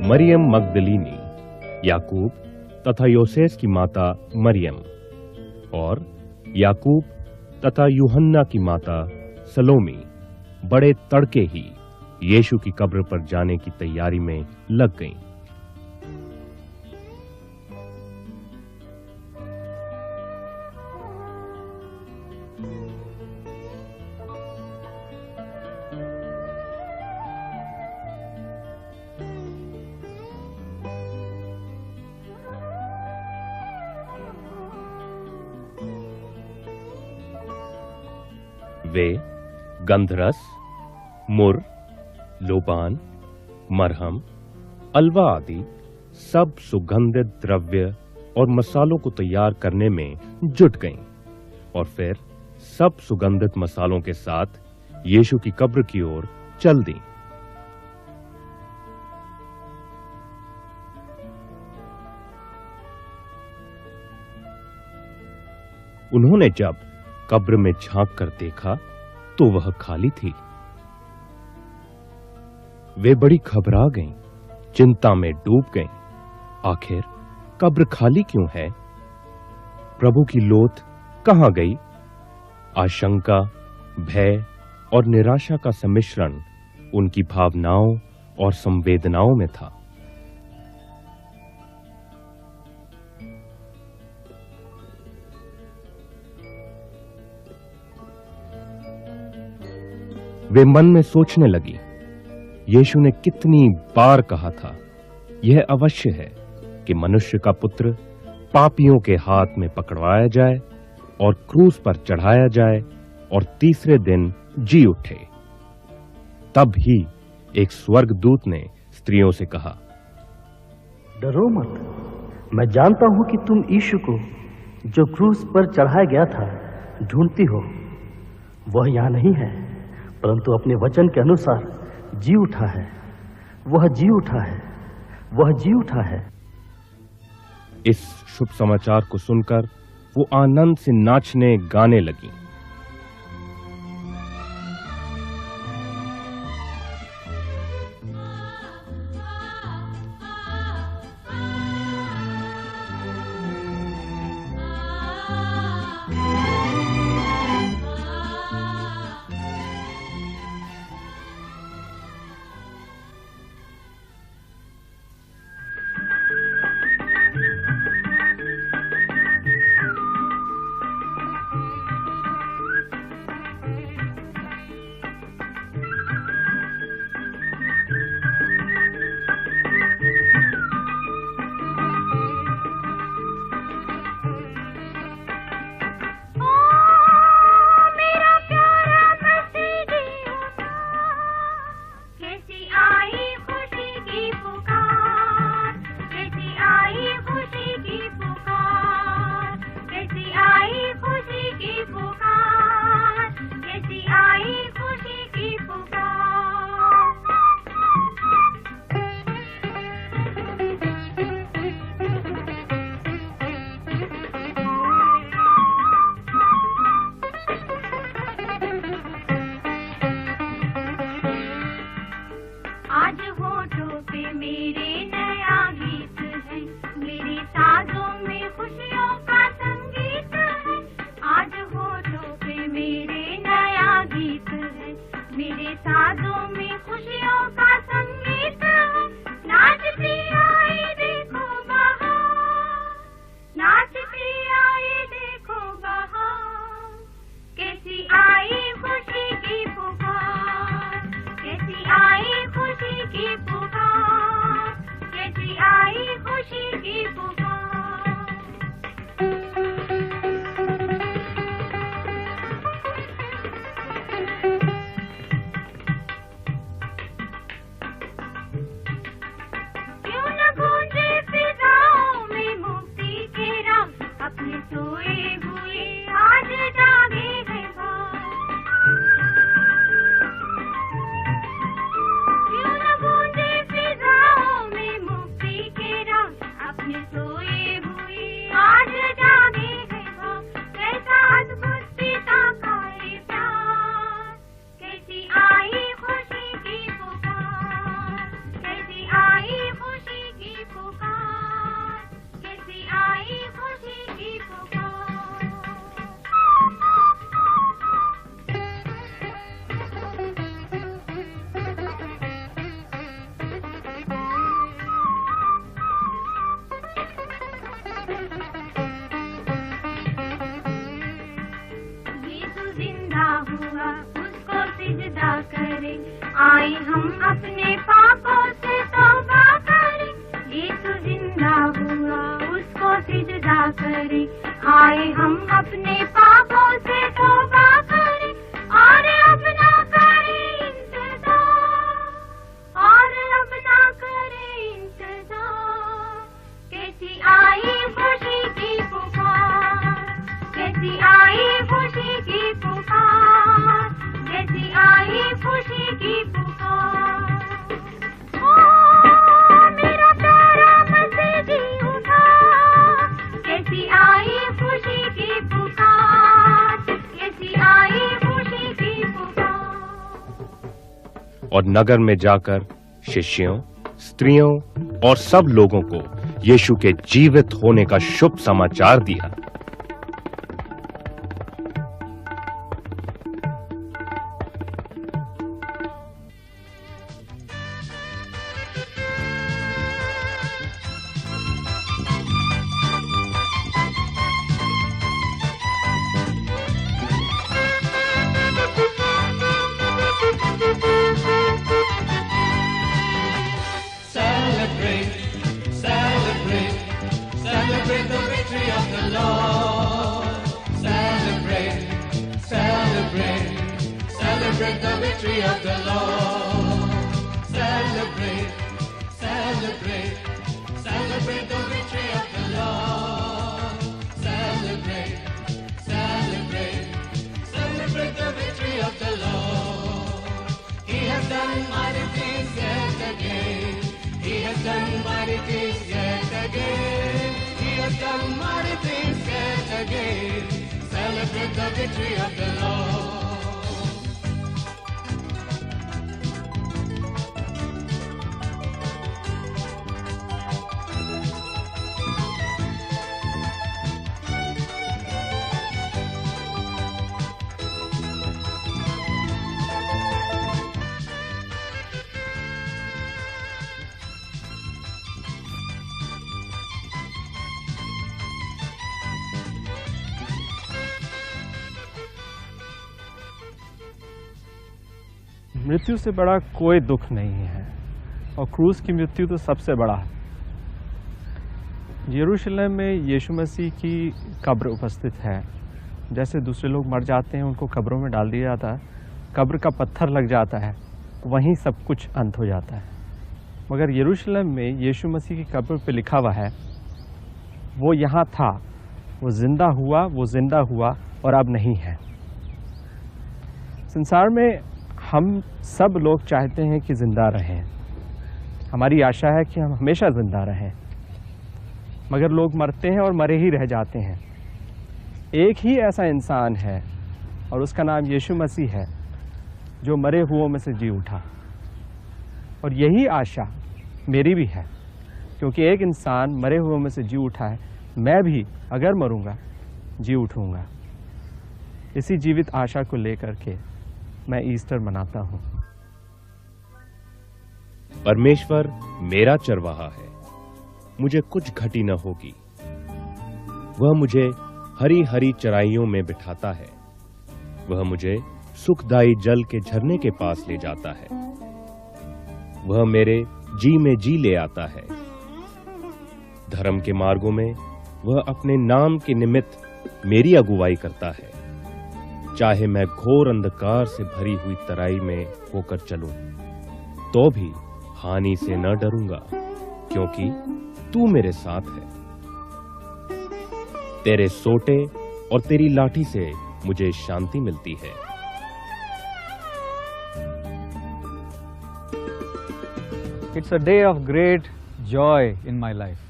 मरियम मगदलीनी, याकूब तथा योसेस की माता मरियम और याकूब तथा यूहन्ना की माता सलोमी बड़े तड़के ही यीशु की कब्र पर जाने की तैयारी में लग गईं। वे गंधरस, मुर, लोबान, मरहम, अलवा आदि सब सुगंधित द्रव्य और मसालों को तैयार करने में जुट गईं और फिर सब सुगंधित मसालों के साथ यीशु की कब्र की ओर चल दी। उन्होंने जब कब्र में झांक कर देखा तो वह खाली थी। वे बड़ी घबरा गईं, चिंता में डूब गईं। आखिर कब्र खाली क्यों है? प्रभु की लोथ कहां गई? आशंका, भय और निराशा का सम्मिश्रण उनकी भावनाओं और संवेदनाओं में था। वे मन में सोचने लगी, यीशु ने कितनी बार कहा था, यह अवश्य है कि मनुष्य का पुत्र पापियों के हाथ में पकड़वाया जाए और क्रूस पर चढ़ाया जाए और तीसरे दिन जी उठे। तब ही एक स्वर्गदूत ने स्त्रियों से कहा, डरो मत, मैं जानता हूं कि तुम यीशु को जो क्रूस पर चढ़ाया गया था ढूंढती हो। वह यहां नहीं है, परंतु अपने वचन के अनुसार जी उठा है। वह जी उठा है, वह जी उठा है। इस शुभ समाचार को सुनकर वो आनंद से नाचने गाने लगी। आई खुशी आए हम अपने पापों से तौबा करें, यीशु जिंदा हुआ उसको सिजदा करें। आए हम अपने पापों से तौबा करें और अब ना करें इंतजार, और अब ना करें इंतजार। कैसी आई खुशी की पुकार, कैसी आई खुशी की पुकार, कैसी आई खुशी की पुकार। ओ मेरा प्यारा मसीह जी उठा, कैसी आई खुशी की पुकार, कैसी आई खुशी की पुकार। और नगर में जाकर शिष्यों, स्त्रियों और सब लोगों को यीशु के जीवित होने का शुभ समाचार दिया। Celebrate the victory of the Lord. Celebrate, celebrate, celebrate the victory of the Lord. Celebrate, celebrate, celebrate the victory of the Lord. Celebrate, celebrate, celebrate the victory of the Lord. He has done mighty things yet again. He has done mighty things yet again. He has done mighty things yet again. Celebrate the victory of the Lord. मृत्यु से बड़ा कोई दुख नहीं है और क्रूस की मृत्यु तो सबसे बड़ा है। यरूशलेम में यीशु मसीह की कब्र उपस्थित है। जैसे दूसरे लोग मर जाते हैं, उनको कब्रों में डाल दिया जाता है, कब्र का पत्थर लग जाता है, वहीं सब कुछ अंत हो जाता है। मगर यरूशलेम में यीशु मसीह की कब्र पे लिखा हुआ है, वो यहाँ था, वो जिंदा हुआ और अब नहीं है। संसार में हम सब लोग चाहते हैं कि जिंदा रहें। हमारी आशा है कि हम हमेशा जिंदा रहें, मगर लोग मरते हैं और मरे ही रह जाते हैं। एक ही ऐसा इंसान है और उसका नाम यीशु मसीह है, जो मरे हुओं में से जी उठा। और यही आशा मेरी भी है, क्योंकि एक इंसान मरे हुओं में से जी उठा है। मैं भी अगर मरूंगा जी उठूंगा। इसी जीवित आशा को लेकर के मैं ईस्टर मनाता हूं। परमेश्वर मेरा चरवाहा है, मुझे कुछ घटी न होगी। वह मुझे हरी हरी चराइयों में बिठाता है, वह मुझे सुखदायी जल के झरने के पास ले जाता है। वह मेरे जी में जी ले आता है। धर्म के मार्गों में वह अपने नाम के निमित्त मेरी अगुवाई करता है। चाहे मैं घोर अंधकार से भरी हुई तराई में होकर चलूं, तो भी हानि से न डरूंगा, क्योंकि तू मेरे साथ है। तेरे सोटे और तेरी लाठी से मुझे शांति मिलती है। It's a day of great joy in my life.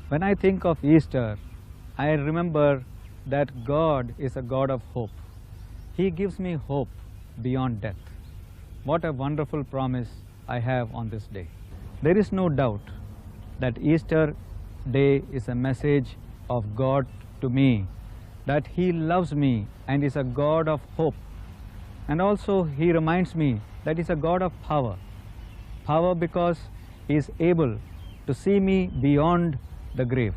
When I think of Easter, I remember that God is a God of hope. He gives me hope beyond death. What a wonderful promise I have on this day. There is no doubt that Easter Day is a message of God to me, that He loves me and is a God of hope. And also He reminds me that He is a God of power. Power because He is able to see me beyond the grave.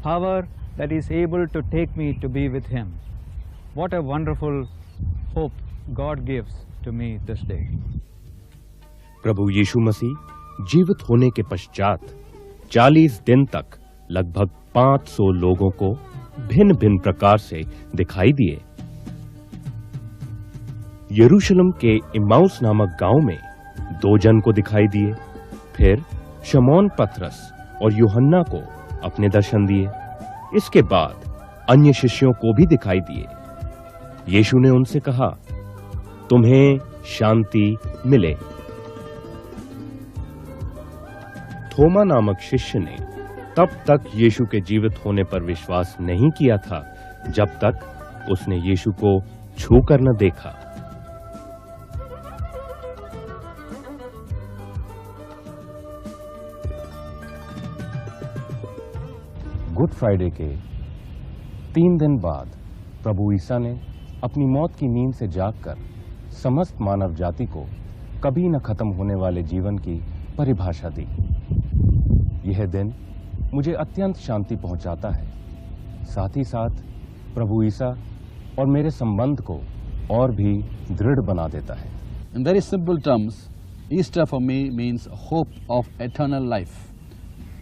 Power that is able to take me to be with Him. What a wonderful hope God gives to me this day. प्रभु यीशु मसीह जीवित होने के पश्चात 40 दिन तक लगभग 500 लोगों को भिन्न भिन्न प्रकार से दिखाई दिए। यरूशलेम के इम्माउस नामक गांव में 2 जन को दिखाई दिए। फिर शमौन पतरस और यूहन्ना को अपने दर्शन दिए। इसके बाद अन्य शिष्यों को भी दिखाई दिए। यीशु ने उनसे कहा, तुम्हें शांति मिले। थोमा नामक शिष्य ने तब तक यीशु के जीवित होने पर विश्वास नहीं किया था जब तक उसने यीशु को छू कर न देखा। गुड फ्राइडे के 3 दिन बाद प्रभु ईसा ने अपनी मौत की नींद से जागकर समस्त मानव जाति को कभी न खत्म होने वाले जीवन की परिभाषा दी। यह दिन मुझे अत्यंत शांति पहुंचाता है। साथ ही साथ प्रभु ईसा और मेरे संबंध को और भी दृढ़ बना देता है। In very simple terms, Easter for me means hope of eternal life.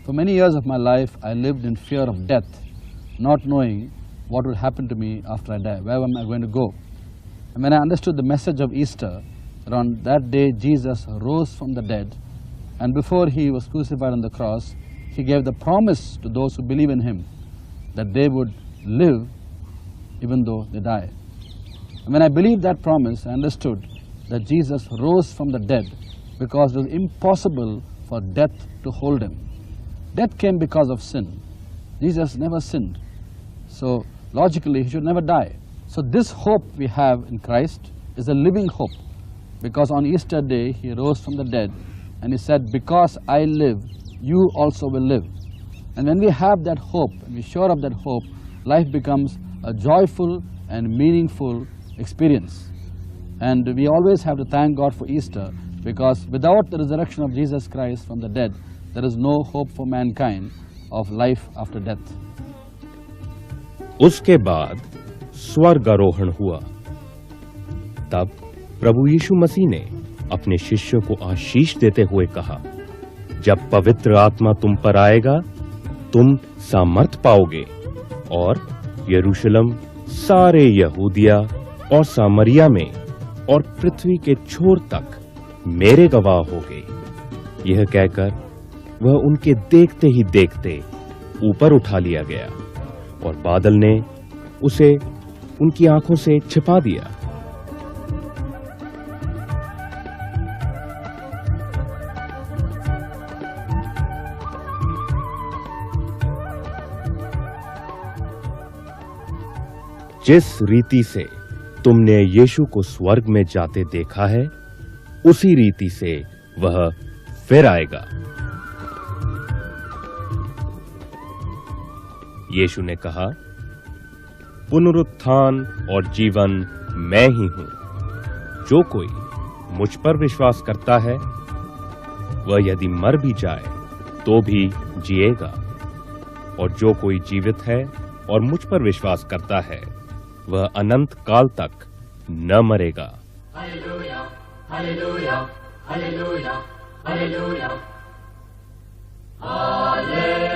For many years of my life, I lived in fear of death, not knowing what would happen to me after I die. Where am I going to go? And when I understood the message of Easter, around that day Jesus rose from the dead, and before he was crucified on the cross, he gave the promise to those who believe in him that they would live even though they die. And when I believed that promise, I understood that Jesus rose from the dead because it was impossible for death to hold him. Death came because of sin. Jesus never sinned. So logically he should never die. So this hope we have in Christ is a living hope, because on Easter day he rose from the dead and he said, because I live, you also will live. And when we have that hope and we're sure of that hope, life becomes a joyful and meaningful experience. And we always have to thank God for Easter, because without the resurrection of Jesus Christ from the dead, there is no hope for mankind of life after death. उसके बाद स्वर्गारोहण हुआ। तब प्रभु यीशु मसीह ने अपने शिष्यों को आशीष देते हुए कहा, जब पवित्र आत्मा तुम पर आएगा तुम सामर्थ पाओगे और यरूशलेम, सारे यहूदिया और सामरिया में और पृथ्वी के छोर तक मेरे गवाह होगे। यह कहकर वह उनके देखते ही देखते ऊपर उठा लिया गया और बादल ने उसे उनकी आंखों से छिपा दिया। जिस रीति से तुमने यीशु को स्वर्ग में जाते देखा है, उसी रीति से वह फिर आएगा। यीशु ने कहा, पुनरुत्थान और जीवन मैं ही हूं। जो कोई मुझ पर विश्वास करता है, वह यदि मर भी जाए तो भी जिएगा, और जो कोई जीवित है और मुझ पर विश्वास करता है, वह अनंत काल तक न मरेगा। Hallelujah, hallelujah, hallelujah, hallelujah. Hallelujah.